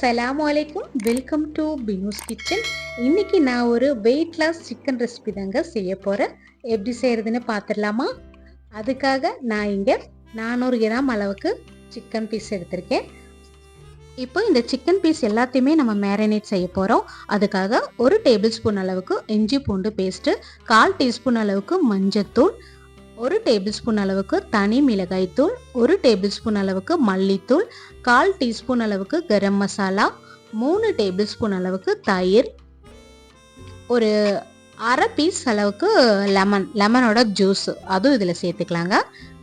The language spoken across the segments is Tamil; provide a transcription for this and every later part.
அஸ்ஸலாமு அலைக்கும். Welcome to Binu's kitchen. இன்னைக்கு நான் ஒரு வெயிட் லாஸ் சிக்கன் ரெசிபி தாங்க செய்ய போகிறேன். எப்படி செய்கிறதுன்னு பார்த்துடலாமா? அதுக்காக நான் இங்கே 400 கிராம் அளவுக்கு சிக்கன் பீஸ் எடுத்திருக்கேன். இப்போ இந்த சிக்கன் பீஸ் எல்லாத்தையுமே நம்ம மேரினேட் செய்ய போகிறோம். அதுக்காக 1 டேபிள் ஸ்பூன் அளவுக்கு இஞ்சி பூண்டு பேஸ்ட்டு, 1/4 டீஸ்பூன் அளவுக்கு மஞ்சத்தூள், 1 டேபிள் ஸ்பூன் அளவுக்கு தனி மிளகாய் தூள், 1 டேபிள் ஸ்பூன் அளவுக்கு மல்லித்தூள், 1/4 டீஸ்பூன் அளவுக்கு கரம் மசாலா, 3 டேபிள் ஸ்பூன் அளவுக்கு தயிர், ஒரு அரை பீஸ் அளவுக்கு லெமனோட ஜூஸ் அதுவும் இதில் சேர்த்துக்கலாங்க.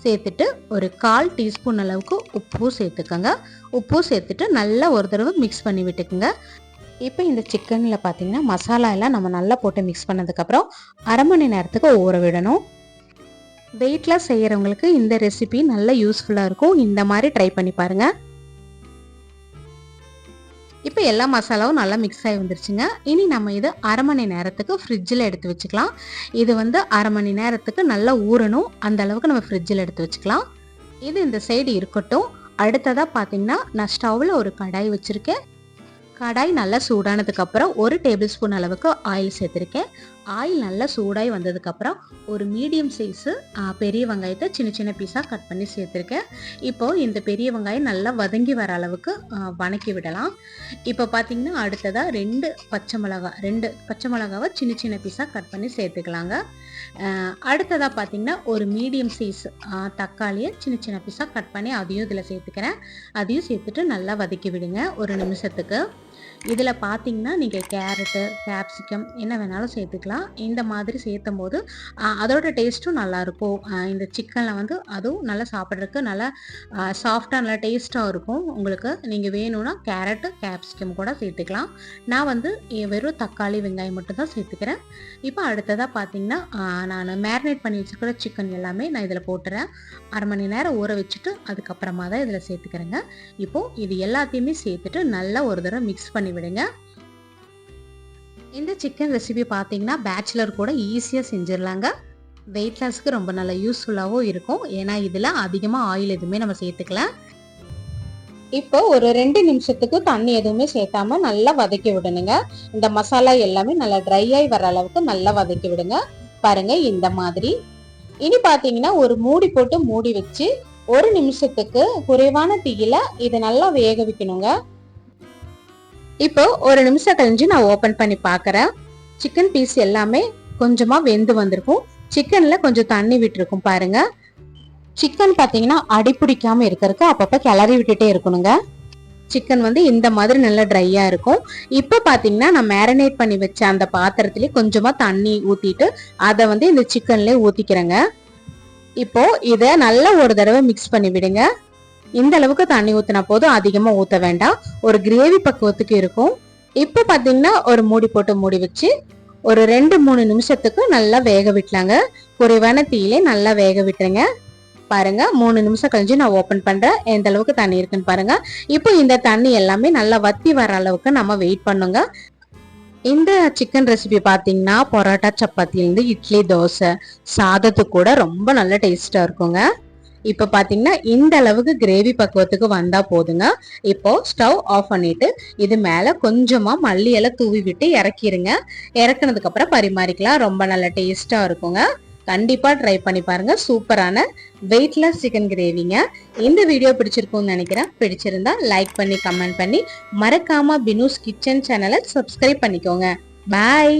சேர்த்துட்டு ஒரு 1/4 டீஸ்பூன் அளவுக்கு உப்பு சேர்த்துக்கோங்க. உப்பு சேர்த்துட்டு நல்லா ஒரு தடவை மிக்ஸ் பண்ணி விட்டுக்குங்க. இப்போ இந்த சிக்கனில் பார்த்தீங்கன்னா மசாலா எல்லாம் நம்ம நல்லா போட்டு மிக்ஸ் பண்ணதுக்கப்புறம் அரை மணி நேரத்துக்கு ஊற விடணும். வெயிட் லாஸ் செய்கிறவங்களுக்கு இந்த ரெசிபி நல்ல யூஸ்ஃபுல்லாக இருக்கும். இந்த மாதிரி ட்ரை பண்ணி பாருங்கள். இப்போ எல்லா மசாலாவும் நல்லா மிக்ஸ் ஆகி வந்துருச்சுங்க. இனி நம்ம இது அரை மணி நேரத்துக்கு ஃப்ரிட்ஜில் எடுத்து வச்சுக்கலாம். இது அரை மணி நேரத்துக்கு நல்லா ஊறணும். அந்த அளவுக்கு நம்ம ஃப்ரிட்ஜில் எடுத்து வச்சுக்கலாம். இது இந்த சைடு இருக்கட்டும். அடுத்ததாக பார்த்தீங்கன்னா நான் ஸ்டவ்வில் ஒரு கடாய் வச்சுருக்கேன். கடாய் நல்லா சூடானதுக்கப்புறம் 1 டேபிள் ஸ்பூன் அளவுக்கு ஆயில் சேர்த்துருக்கேன். ஆயில் நல்லா சூடாகி வந்ததுக்கப்புறம் ஒரு மீடியம் சைஸு பெரிய வெங்காயத்தை சின்ன சின்ன பீஸாக கட் பண்ணி சேர்த்துருக்கேன். இப்போது இந்த பெரிய வெங்காயம் நல்லா வதங்கி வர அளவுக்கு வதக்கி விடலாம். இப்போ பார்த்தீங்கன்னா அடுத்ததாக 2 பச்சை மிளகாவை சின்ன சின்ன பீஸாக கட் பண்ணி சேர்த்துக்கலாங்க. அடுத்ததாக பார்த்தீங்கன்னா ஒரு மீடியம் சைஸ் தக்காளியை சின்ன சின்ன பீஸாக கட் பண்ணி அதையும் இதில் சேர்த்துக்கிறேன். அதையும் சேர்த்துட்டு நல்லா வதக்கி விடுங்க ஒரு நிமிஷத்துக்கு. இதில் பார்த்தீங்கன்னா நீங்கள் கேரட்டு, கேப்சிகம் என்ன வேணாலும் சேர்த்துக்கலாம். இந்த மாதிரி சேர்த்தும் போது அதோட டேஸ்ட்டும் நல்லாயிருக்கும். இந்த சிக்கனில் அதுவும் நல்லா சாப்பிட்றதுக்கு நல்லா சாஃப்டாக நல்லா டேஸ்ட்டாக இருக்கும். உங்களுக்கு நீங்கள் வேணும்னா கேரட்டு, கேப்சிகம் கூட சேர்த்துக்கலாம். நான் வெறும் தக்காளி, வெங்காயம் மட்டும் தான் சேர்த்துக்கிறேன். இப்போ அடுத்ததாக பார்த்தீங்கன்னா நான் மேரினேட் பண்ணி வச்சுருக்கிற சிக்கன் எல்லாமே நான் இதில் போட்டுறேன். அரை மணி நேரம் ஊற வச்சுட்டு அதுக்கப்புறமா தான் இதில் சேர்த்துக்கிறேங்க. இப்போது இது எல்லாத்தையுமே சேர்த்துட்டு நல்லா ஒரு தடவை மிக்ஸ் பண்ணி விடுங்க. இந்த சிக்கன் ரெசிபி பார்த்தீங்கன்னா பேச்சுலர் கூட ஈஸியாக செஞ்சிடலாங்க. வெயிட் லாஸ்க்கு ரொம்ப நல்ல யூஸ்ஃபுல்லாகவும் இருக்கும். ஏன்னா இதில் அதிகமாக ஆயில் எதுவுமே நம்ம சேர்த்துக்கல. இப்போ ஒரு 2 நிமிஷத்துக்கு தண்ணி எதுவுமே சேர்த்தாம நல்லா வதக்கி விடணுங்க. இந்த மசாலா எல்லாமே நல்லா ட்ரை ஆகி வர அளவுக்கு நல்லா வதக்கி விடுங்க. பாருங்க இந்த மாதிரி. இனி பார்த்தீங்கன்னா ஒரு மூடி போட்டு மூடி வச்சு 1 நிமிஷத்துக்கு குறைவான தீயில இதை நல்லா வேக வைக்கணுங்க. இப்போ 1 நிமிஷம் கழிஞ்சு நான் ஓபன் பண்ணி பார்க்கறேன். சிக்கன் பீஸ் எல்லாமே கொஞ்சமா வெந்து வந்திருக்கும். சிக்கன்ல கொஞ்சம் தண்ணி விட்டுருக்கும் பாருங்க. சிக்கன் பார்த்தீங்கன்னா அடி பிடிக்காம இருக்கிறதுக்கு அப்பப்ப கிளறி விட்டுட்டே இருக்கணுங்க. சிக்கன் இந்த மாதிரி நல்லா ட்ரையா இருக்கும். இப்போ பார்த்தீங்கன்னா நான் மேரினேட் பண்ணி வச்ச அந்த பாத்திரத்திலே கொஞ்சமா தண்ணி ஊத்திட்டு அதை இந்த சிக்கன்லேயே ஊத்திக்கிறேங்க. இப்போ இதை நல்லா ஒரு தடவை மிக்ஸ் பண்ணி விடுங்க. இந்த அளவுக்கு தண்ணி ஊத்தினா போதும், அதிகமா ஊத்த வேண்டாம். ஒரு கிரேவி பக்குவத்துக்கு இருக்கும். இப்ப பாத்தீங்கன்னா ஒரு மூடி போட்டு மூடி வச்சு ஒரு 2-3 நிமிஷத்துக்கு நல்லா வேக விட்டலாங்க. குறைவான தீயிலே நல்லா வேக விட்டுருங்க. பாருங்க 3 நிமிஷம் கழிஞ்சு நான் ஓபன் பண்றேன். எந்த அளவுக்கு தண்ணி இருக்குன்னு பாருங்க. இப்போ இந்த தண்ணி எல்லாமே நல்லா வத்தி வர அளவுக்கு நம்ம வெயிட் பண்ணுங்க. இந்த சிக்கன் ரெசிபி பார்த்தீங்கன்னா பரோட்டா, சப்பாத்திலேருந்து இட்லி, தோசை, சாதத்துக்கு கூட ரொம்ப நல்ல டேஸ்டா இருக்குங்க. இப்போ பார்த்தீங்கன்னா இந்த அளவுக்கு கிரேவி பக்குவத்துக்கு வந்தா போதுங்க. இப்போ ஸ்டவ் ஆஃப் பண்ணிட்டு இது மேல கொஞ்சமா மல்லி இலை தூவி விட்டு இறக்கிருங்க. இறக்குனதுக்கு அப்புறம் பரிமாறிக்கலாம். ரொம்ப நல்ல டேஸ்டா இருக்குங்க. கண்டிப்பா ட்ரை பண்ணி பாருங்க. சூப்பரான வெயிட்லெஸ் சிக்கன் கிரேவிங்க. இந்த வீடியோ பிடிச்சிருக்கும்னு நினைக்கிறேன். பிடிச்சிருந்தா லைக் பண்ணி கமெண்ட் பண்ணி மறக்காம பினூஸ் கிச்சன் சேனலை சப்ஸ்கிரைப் பண்ணிக்கோங்க. பாய்.